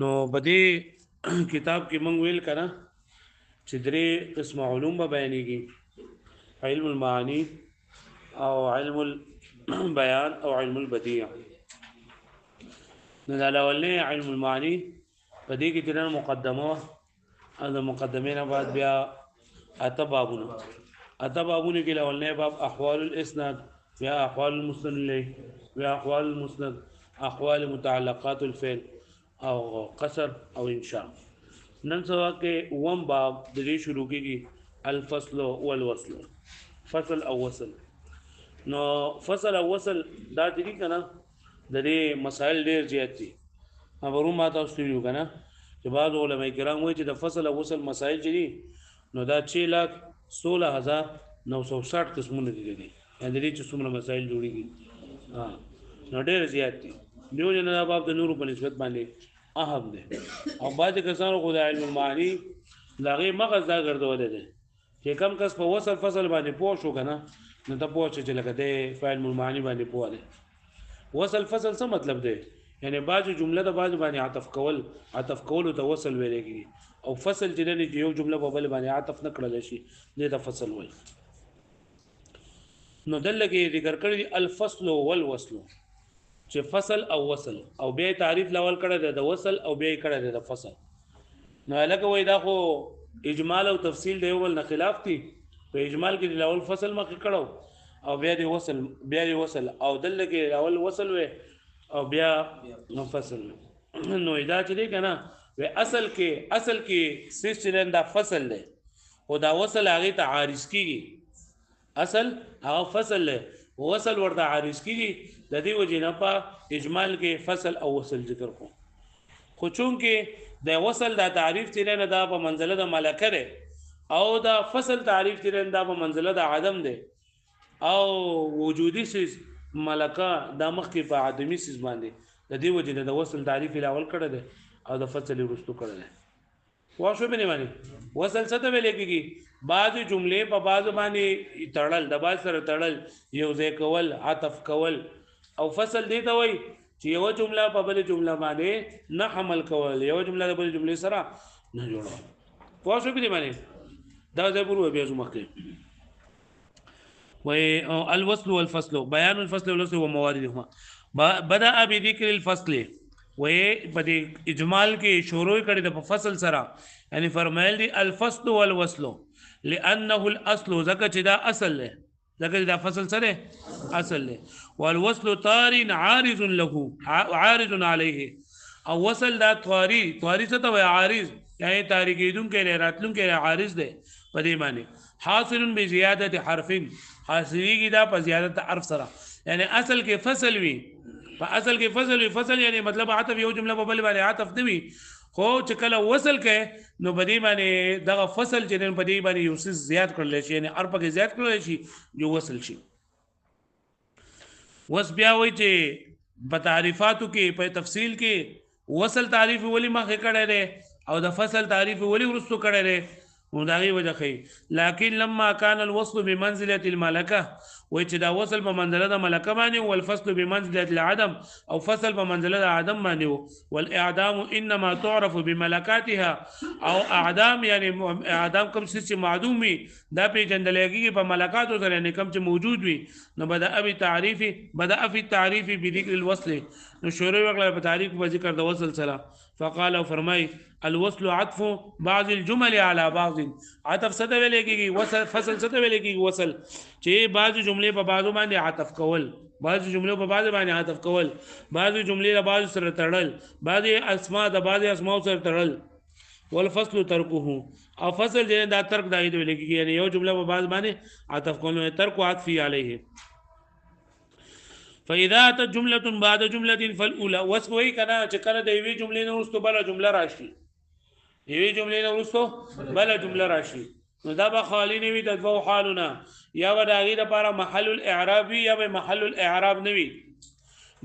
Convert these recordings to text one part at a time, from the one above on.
نو بدی کتاب کې مونږ ویل کنا چې درې قسم علوم به بیانېږي، علم المعانی او علم البیان او علم البدیع. نو دا الاولنی علم المعانی په دې کې چې مقدمه او د مقدمې نه بعد بیا اته بابونه کې الاولنی باب احوال الاسناد، بیا احوال المسند الیه، بیا احوال المسند، احوال متعلقات الفعل او قصر او انشاء. نن سبا کې وم باب د دې شروع کیږي الفصل والوصل، فصل او وصل. نو فصل او وصل دا دي کنه د دې مسائل ډېر زیات دي. خبرو ما تاسو ویلو کنه چې بعض علماء کرام وایي چې د فصل او وصل مسائل چې دي نو دا 6,16,960 قسمونه دي یعنی د دې چې څومره مسائل جوړیږي نو ډېر زیات دي. دیو جن دا باب د نورو په نسبت باندې اهم دی او بعض کسانو خو د علم المعانی لاغي مغز دا ګرځول دي چې کم کس په وصل فصل باندې پوه شو کنه نو ته پوه چې لکه د علم المعانی باندې پوه دی. وصل فصل څه مطلب دی؟ یعنی بعض جمله د بعض باندې عطف کول ته وصل ویل کېږي او فصل چې نه یو جمله په بل باندې عطف نه کړل شي دې ته فصل وایي. نو دلته ذکر کړی الفصل والوصل چې فصل او وصل او بیا تعریف لاول کړه د وصل او بیا کړه د فصل. نو لکه وای دا خو اجمال او تفصیل دی ول نه خلاف دي. په اجمال کې لاول فصل مخ کړه او بیا دی وصل او دلته کې لاول وصل و او بیا فصل. نو دا چې دی کنه و اصل کې سیستم دا فصل دی او دا وصل هغه ته عارض کیږي. اصل هغه فصل له وصل ورته عارض کیږي د دې وجې نه په اجمال کې فصل او وصل ذکر کو. خو چون کې د وصل دا تعریف تیرې نه دا په منزله د ملکه ده او دا فصل تعریف تیرې نه دا په منزله د عدم ده او وجودي سیز ملکه د مخ کې په عدمي سیز باندې د دې وجې نه د وصل تعریف الاول کړه ده او د فصل وروستو کړه ده. واښو به نه مانی وصل څه ته ویل کېږي؟ بعض جملې په بعض باندې تړل د بعض سره تړل یو ځای کول عطف کول او فصل دی ته وای چې یو جمله په بل جمله باندې نه حمل کول، یو جمله د بل جملې سره نه جوړول. واښو به نه مانی دا ځای پورو بیا زما کې وای الوصل والفصل بیان الفصل والوصل ومواردهما. بدا بذکر الفصل وې په دې اجمال کې شروع کړي د فصل سره یعنی فرمایل دي الفصل والوصل لانه الاصل زکه چې دا اصل له زکه دا فصل سره اصل له والوصل طار عارض له عارض عليه او وصل دا طاری څه ته وای؟ عارض یعنی تاریخیدون کې راتلون کې عارض ده په دې معنی حاصل بزیاده حرف حاصلېږي دا په زیادت حرف سره یعنی اصل کې فصل وي فاصل کې فصل یعنی مطلب عطف یو جمله په بل باندې عطف نه وي خو چې کله وصل کې نو بدی باندې دغه فصل چې نن بدی باندې یو څه زیات کړل شي یعنی ارپه کې زیات کړل شي جو وصل شي. وس بیا وای چې په تعریفاتو کې په تفصیل کې وصل تعریف ولی مخه کړه لري او د فصل تعریف ولی ورستو کړه لري وداغي وجه خي. لكن لما كان الوصل بمنزله الملكه وای چې دا وصل په منزله د ملکه باندې او الفصل بمنزله العدم او فصل په منزله د عدم باندې والاعدام انما تعرف بملكاتها او اعدام یعنی اعدام کوم څه معدومي دا په جندلګي په ملکاتو سره نه کوم چې موجود وي. نو بدا في التعريف بذكر الوصل نو شروع وکړه په تعریف په ذکر د وصل سره. فقال فرمای الوصل عطف بعض الجمل على بعض. عطف څه ته ویل کېږي؟ وصل فصل څه ته ویل کېږي؟ وصل چې بعض جملې په بعضو باندې عطف کول، بعض جملې په بعض باندې عطف کول، بعض جملې له بعض سره تړل، بعض اسماء د بعض اسماء سره تړل. والفصل ترکه او فصل چې دا ترک دا ویل کېږي یعنی یو جمله په بعض باندې عطف کول ترک عطفي عليه. فاذا اتت جمله بعد جمله فالاولى وسوي کنا چې کله د یوې جملې نه وروسته بل جمله راشي، یوې جملې نه وروسته بل جمله راشي نو دا به خالی نه وي د دوه حالونه یا به د هغې لپاره محل الاعراب وي یا به محل الاعراب نه وي.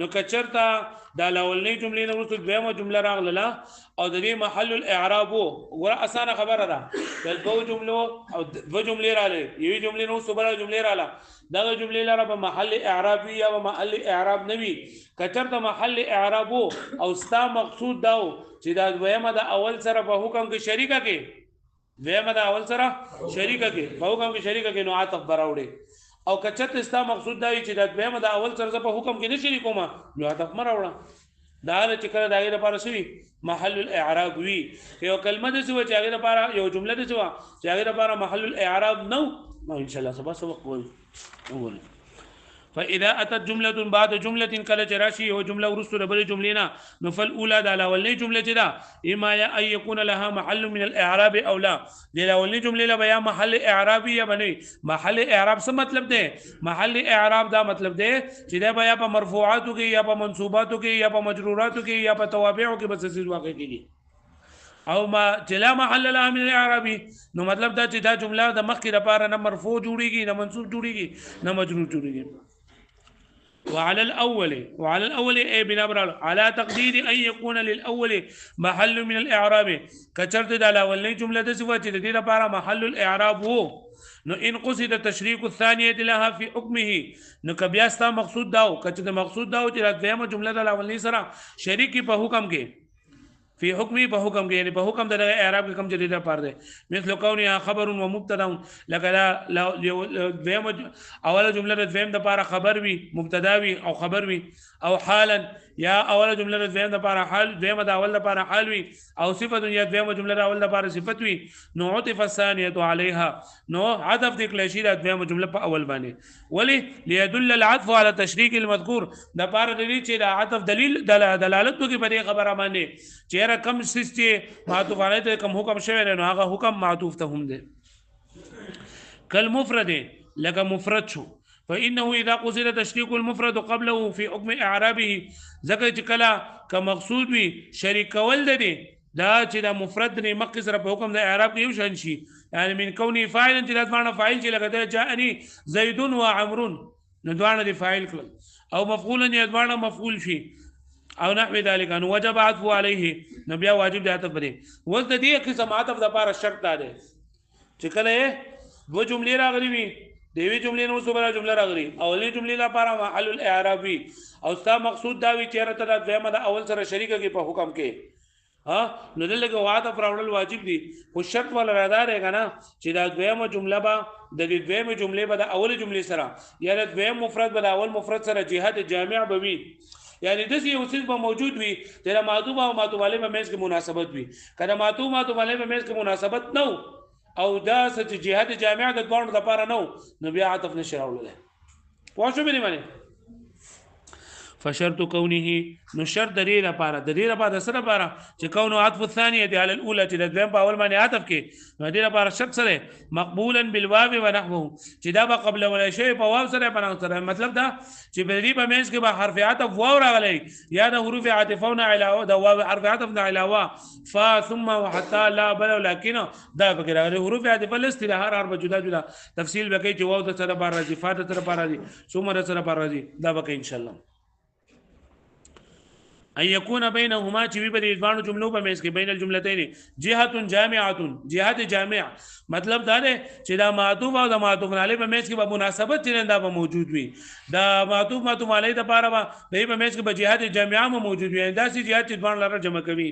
نو کچرتا دا اولنی جملې نه وروسته دویمه جمله راغله او د دې محل الاعراب وګوره اسانه خبره ده د دوه جملو او دوه جملې رااله یوې جملې نو صبره جملې رااله دا جملې لاره په محل اعراب یا په محل اعراب نوي کچرتا محل اعراب او ستا مقصود دا چې دا دویمه د اول سره په حکم کې شریکه کې دویمه د اول سره شریکه کې په حکم کې شریکه کې نو عطف براوړي او کچت استا مقصود دا چې د دویمه د اول سره په حکم کې نشي کومه نو عطف مراوړه دا چې کله دغه لپاره شوی محل الاعراب وی یو کلمه د څه چې هغه لپاره یو جمله د څه چې هغه لپاره محل الاعراب نو ان شاء الله سبا سبق وایي فاذا اتت جمله بعد جمله كلا جراشي هو جمله ورسل بل جملنا نفل اولى دا الاولي جمله جدا اما ان يكون لها محل من الاعراب او لا دي الاولي جمله لا بیا محل اعرابي یا بني محل اعراب څه مطلب ده محل اعراب دا مطلب ده چې دا بیا په مرفوعاتو کې یا په منصوباتو کې یا په مجروراتو کې یا په توابعو کې بس څه واقع کیږي او ما جلا محل لها من الاعرابي نو مطلب دا چې دا جمله د مخ کې لپاره نه مرفوع جوړيږي نه منصوب جوړيږي نه مجرور جوړيږي وعلى الأول أي بنبر على تقدير أن يكون للأول محل من الإعراب كشرط على أول جملة سوى تدير بارا محل الإعراب هو نو ان قصد التشريك الثانية لها في حكمه نو كبياستا مقصود داو كشرط مقصود داو چې دویمه جمله د اولنی سره شریک په حکم کې في حكمه بحكم يعني بحكم ده اعراب كم جديده پار ده مثل كونها خبر ومبتدا لك لا اول جمله دویم د پاره خبر وي مبتدا وي او خبر وي او حالا یا اول جمله دویم د پاره حال دویم د اول د پاره حال وي او صفه یا دویم جمله د اول د پاره صفت وي نو عطف الثانيه عليها نو عطف د کلیشی د دویم جمله په اول باندې ولی ليدل العطف على تشريك المذكور د پاره د چې د عطف دلیل دلالت کوي په دې خبره باندې چې کم سستی معطوف علیه ته کم حکم شوی نو هغه حکم معطوف ته هم ده کل مفرد لك مفرد شو فانه اذا قصد تشريك المفرد قبله في حكم اعرابه ذکر چې کلا کمقصود وي شریک کول ده دا چې د مفرد نه مقص سره په حکم د اعراب کې یو شان شي یعنی من کونی فاعل چې د معنی فاعل چې لګته جاءني زید و عمرو نو دوانه د فاعل کړل او مفعول نه دوانه مفعول شي او نحو ذلك ان وجب عطف عليه نبي واجب د عطف دی ول د دې قسم عطف د لپاره شرط ده چې کله دو جملې راغلي وي دیوی جملې نو صبره جمله راغلي اولې جملې لپاره محل الاعراب او ستا مقصود دا وی چې رته د دویمه د اول سره شریکه کې په حکم کې ها نو دلته عطف راوړل واجب دي خو شرط ولا رادا دی کنه چې دا دویمه جمله به د دې دویمه جملې به د اول جملې سره یا د دویم مفرد به د اول مفرد سره جهت جامع به وي یعنی د دې یو څه به موجود وي چې د معطوف او معطوف علیه په منځ کې مناسبت وي کله معطوف علیه په منځ کې مناسبت نو او دا څه جهاد جامع د دوه لپاره نو نو بیا عطف نشي راوړل پوه شو به نه فشرط كونه نو شرط د دې لپاره سره لپاره چې كونه عطف الثانيه على الاولى چې د دویم په اول باندې عطف کې نو دې لپاره شرط سره مقبولا بالواو ونحوه چې دا به قبل ولا شی په واو سره په سره مطلب دا چې په دې په منځ کې به حرف عطف واو راغلی یا د حروف عاطفونه علاوه د واو حرف عطف نه علاوه ف ثم وحتى لا بل ولكن دا به راغلی حروف عاطفه الاصطلاح هر جدا جدا تفصیل وکړي چې واو د سره بار راځي ف د سره بار راځي ثم د سره بار راځي دا به ان شاء الله ان يكون بينهما چې په دې ځوانو جملو په منځ کې بین الجملتين جهه جامعه جهات جامع مطلب دا دی چې دا معطوف او د معطوف علیه په منځ کې به مناسبت چې دا به موجود وي دا معطوف علیه د لپاره به په منځ کې به جهات جامعه موجود وي دا سي جهات چې ځوان لاره جمع کوي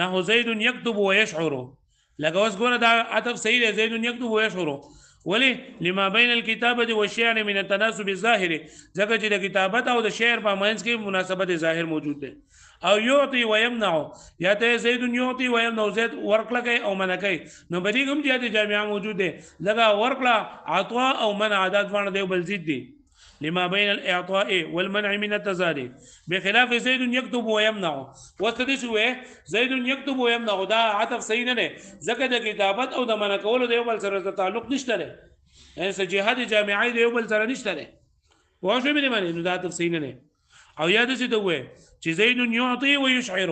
نحو زید یكتب ويشعر لکه اوس ګوره دا عطف صحیح دی زید یكتب ويشعر ولي لما بين الكتابه والشعر من التناسب الظاهر ځکه چې د کتابت او د شعر په منځ کې مناسبت ظاهر موجود ده او يعطي ويمنع یا ته زید يعطي ويمنع زید ورکړه او منع کوي نو بدی کوم چې د جامعه موجود ده لکه ورکړه عطاء او منع عادت باندې دی بل ضد دي لما بين الاعطاء والمنع من التزاد بخلاف زيد يكتب ويمنع وستدشوه زيد يكتب ويمنع دا عطف صحیح نه ځکه د کتابت او د منع کولو د یو بل سره تعلق نشته لري یعنی جهاد جامعي د یو بل سره نشته لري واښو به معنی نو دا عطف صحیح نه او یاد شي ته وې چې زيد يعطي ويشعر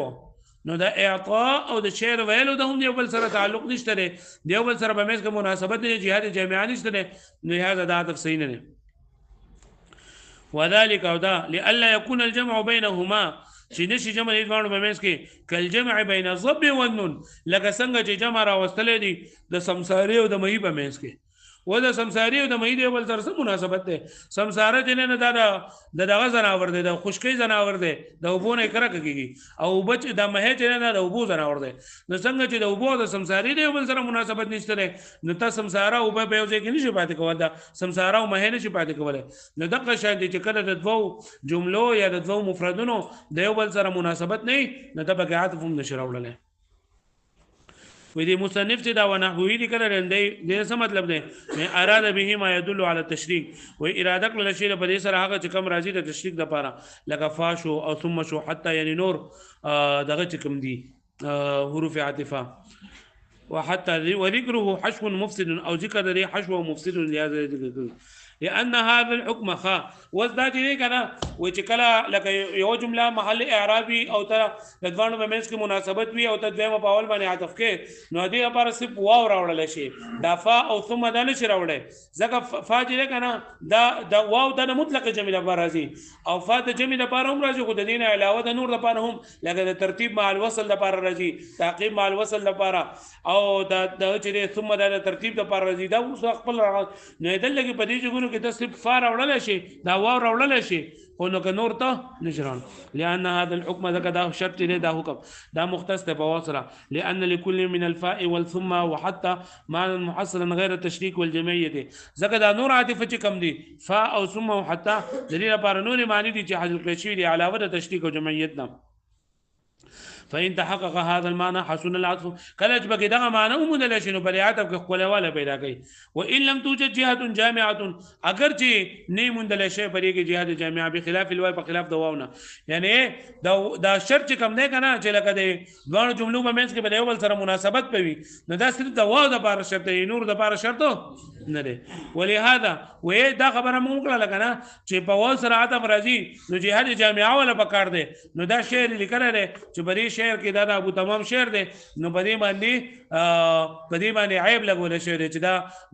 نو دا اعطاء او د شعر ویلو د هم یو بل سره تعلق نشته لري د یو بل سره په منځ کې مناسبت د جهاد جامعي نشته لري نو هغه دا عطف صحیح نه وذلك او دا لئلا يكون الجمع بينهما چې نشي جمع دې دوانو په منځ کې کل جمع بین الضب والنون لکه څنګه چې جمع راوستلې دي د سمساري او د مهي په منځ کې و د سمساري او د مهي دی بل سره څه مناسبت ده سمساره چې نه د دغه زناور دی د خشکۍ زناور دی د اوبو نه کرک کیږي او بچ د مهي چې نه د اوبو زناور دی نو څنګه چې د اوبو د سمساري دی بل سره مناسبت نشته ده نو ته سمساره او په یو ځای کې نشي پاتې کول دا سمساره او مهي نشي پاتې کولای نو دغه شان دي چې کله د دوو جملو یا د دوو مفردونو د یو بل سره مناسبت نه نه د بګه عاطف هم نشي راوړل وې دې مصنف چې دا ونحوی دي کړه رندې دې څه مطلب دی مې اراده به ما يدل على التشریک وې اراده کړل شي په دې سره هغه چې کم راځي د تشریک د پاره لکه فاشو او ثم شو حتی یعنی نور دغه چې کم دي حروف عاطفه وحتى وذكره حشو مفسد او ذكر ذي حشو مفسد لهذا لان هذا الحكم خا وزداد دې کنه و چې کله لکه یو جمله محل اعرابي او ته د دوانو په منځ کې مناسبت وي او ته دویمه په اول باندې عطف کې نو دې لپاره صرف واو راوړل شي دا فا او ثم دا نشي راوړل ځکه فا چې کنه دا واو د مطلق جمع لپاره راځي او فا د جمع لپاره هم راځي خو د دین علاوه د نور لپاره هم لکه د ترتیب مع الوصل لپاره راځي تعقیب مع الوصل لپاره او د چې ثم د ترتیب لپاره راځي دا اوس خپل نه دلګي په دې جګونو کې تصرف فا راوړل شي دا واو راوړل شي خو نو که نور ته نشران لأن هذا الحكم ذكر ده شرط له ده حكم ده مختص ته بواسره لأن لكل من الفاء والثم وحتى معنى محصلا غير التشريك والجمعيه ذكر ده نور عاطفه چې کم دي فاء او ثم وحتى دلیل لپاره نور معنی دي چې حذف کړی شوی دي علاوه د تشریک او جمعیت نه فإن تحقق هذا المعنى حسن العطف كلج بقي دغه معنی ومدل شنو پر عطف کې خپلواله پیدا کوي وان لم توجد جهه جامعه اگر چې نه مندل شي پرې کې جهه جامعه بخلاف الواو په خلاف دواونه یعنی دا شرط کم نه کنه چې لکه د دوه جملو په منځ کې په یو بل سره مناسبت پوي نو دا صرف د واو د بار شرط دی نور د بار شرط نه دی ولهذا وې دا خبره مونږ کړه لکنه چې په واو سره عطف راځي نو جهه جامعه ولا پکار دی نو دا شعر لیکل لري چې بری شعر کې دا ابو تمام شعر دی نو بدی باندې عیب لګول شعر چې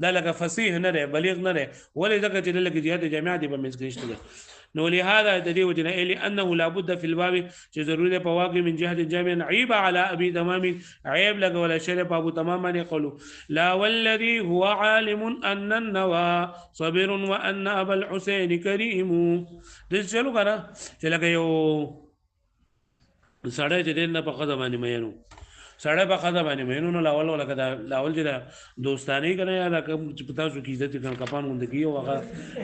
دا لکه فصیح نه دی بلیغ نه دی ولې ځکه چې لکه جهاد جامعه دی په منځ کې نشته نو لهذا د دې وجنه لانه لابد في الباب چې ضروري په واقع من جهه جامع عيب على ابي تمام عيب لګول شعر په ابو تمام باندې قولوا لا والذي هو عالم ان النوى صبر وان ابا الحسين كريم دې چلو کنه چې لکه یو سړی چې دین نه په خزه باندې مینو سړی په خزه باندې مینو نو لاول ولا کدا لاول چې دوستانی کنه یا دا کوم چې پتا شو کی عزت کړه کپان مونږ کی او هغه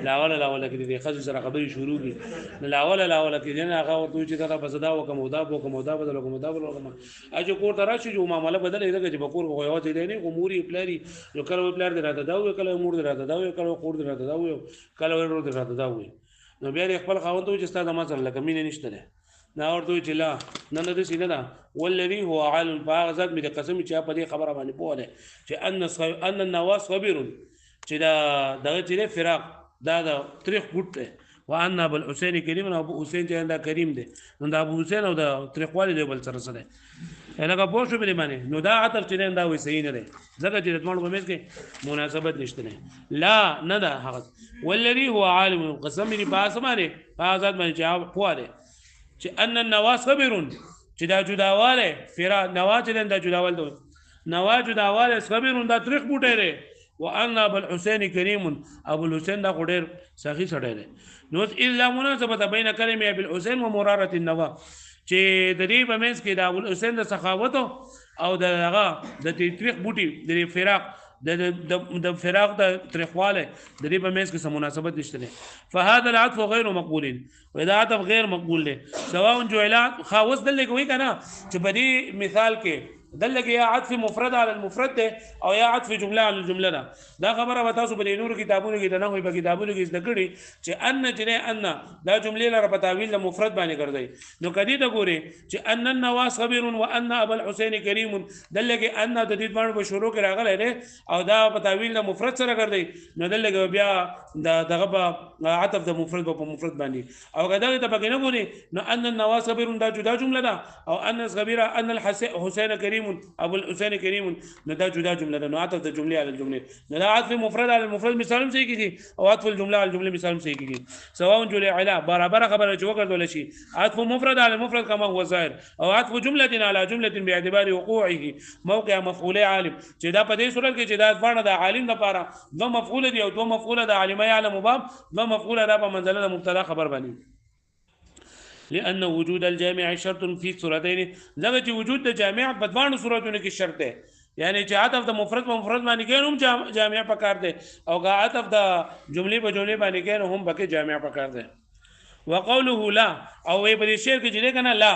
لاول کې د خزه سره خبري شروع کی لاول کې نه هغه ورته چې دا بسدا وکمودا بدل اجه کور تراشي جو معاملې بدل دی چې بکور خو یو ځای نه اموري پلاري یو کله پلار دی راته دا کله امور دی راته دا کله کور دی راته دا کله ورور دی راته دا نو بیا خپل خاوند چې ستاسو مسله لکه مين نشته نا ورته چې لا نن د سینه دا والذي هو عالم فاغذت می د قسم چې په دې خبره باندې پوه ده چې ان النواس صبر چې دا دغه چې فراق دا تاریخ ګټه وان ابو الحسين کریم او ابو حسین چې دا کریم دی نو دا ابو حسین او دا تاریخ والي دی بل سره سره هغه پوه شو به معنی نو دا عطف چې دا وې صحیح نه دی ځکه چې د مړو په مېز کې مناسبت نشته نه لا نه دا هغه والذي هو عالم قسم می په اسمانه فاغذت باندې جواب پوه ده چې ان النوا صبر چې دا جداواله فرا نوا چې دا جداواله دو نوا جداواله صبر دا تاریخ بوټه لري وان ابو الحسين كريم ابو الحسين دا خډر سخی سړی دی نو الا مناسبه بین کلمه ابو الحسين ومراره النوا چې د دې په منځ کې د ابو الحسين د سخاوت او دغه د تاریخ بوټي د فراق د فراق د تاریخواله د دې په منځ کې سم مناسبت نشته فهذا العطف غير مقبول واذا عطف غير مقبول له سواء جعل خاص دل کوي کنه چې په دې مثال کې دلګي یا عطف مفرد على المفرد او یا عطف جمله على الجمله دا خبره به تاسو په نور کتابونو کې نه وي په کتابونو کې زده کړئ چې ان جنې ان دا جمله لپاره په تعویل د مفرد باندې ګرځي نو کدی ته ګوري چې ان النوا صبر وان ابو الحسين كريم دلګي ان د دې باندې په شروع کې راغلی دی او دا په تعویل د مفرد سره ګرځي نو دلګي بیا دغه عطف د مفرد په مفرد باندې او کدا ته پکې نه ګوري نو ان النوا صبر دا جدا جمله ده او ان صغيره ان الحسين كريم كريم ابو الحسين كريم نو دا جدا جمله ده نو عطف د جمله على الجمله نو دا عطف مفرد على المفرد مثال صحیح کیږي او عطف الجمله على الجمله مثال صحیح کیږي سواء جل علا برابر خبره جو وګرځول شي عطف مفرد على المفرد كما هو ظاهر او عطف جمله على جمله باعتبار وقوعه موقع مفعول عالم چې دا په دې صورت کې چې دا ځوانه د عالم لپاره دو مفعول دي او دو مفعول د عالم يعلم باب دو مفعول دا په منزله مبتدا خبر باندې لأن وجود الجامع شرط في صورتين ځکه چې وجود د جامع په دوه صورتونو کې شرط دی یعنی چې عطف د مفرد په مفرد باندې کې هم جامع پکار دی او که عطف د جملې په جملې باندې کې هم پکې جامع پکار دی وقوله لا او په دې شعر کې چې کنه لا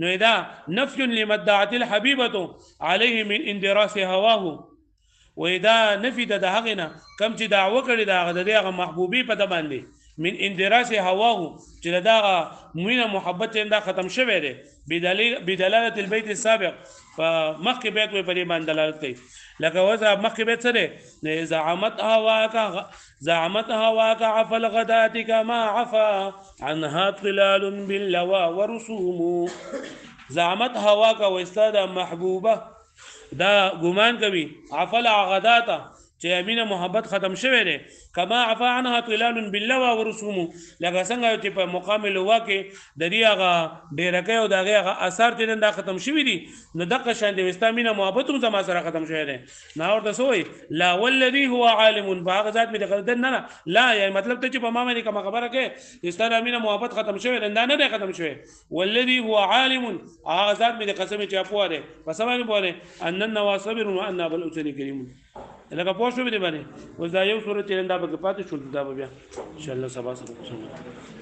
نو دا نفي لمدعت الحبيبه عليه من اندراس هواه واذا نفي د هغه نه کم چې دعوه کړی دا د محبوبي په د باندې من اندراس هواه چې دا مینه محبت دا ختم شوه دی بدلاله البيت السابق فمخک بیت په دې باندې دلالت کوي لکه وذا مخک بیت سره زعمت هواك عفى الغداة كما عفى عنها طلال باللوى ورسوم زعمت هواك واستاد محبوبه دا ګمان کوي عفى الغداة چې امینه محبت ختم شوه دی کما عفا عنها طلال باللوى ورسوم لکه څنګه چې په مقام لوا کې د دې هغه ډیرکې او دغه هغه اثر ترنده ختم شوی دي نو دغه شان د اسلامینه محبت هم زما سره ختم شوی دی نه ورته سوې لا والذي هو عالم باغ ذات می دغه نه لا یعنی مطلب ته چې په ما باندې کوم خبره کې اسلامینه محبت ختم شوی دی نه ختم شوی والذي هو عالم هغه ذات می د قسم چې په وره پس باندې بوله ان النواصبر وان ابو الحسين كريم لکه پوه شو به دې باندې اوس دا یو صورت چې دا به پاتې شول دا به بیا ان شاء الله سبا سره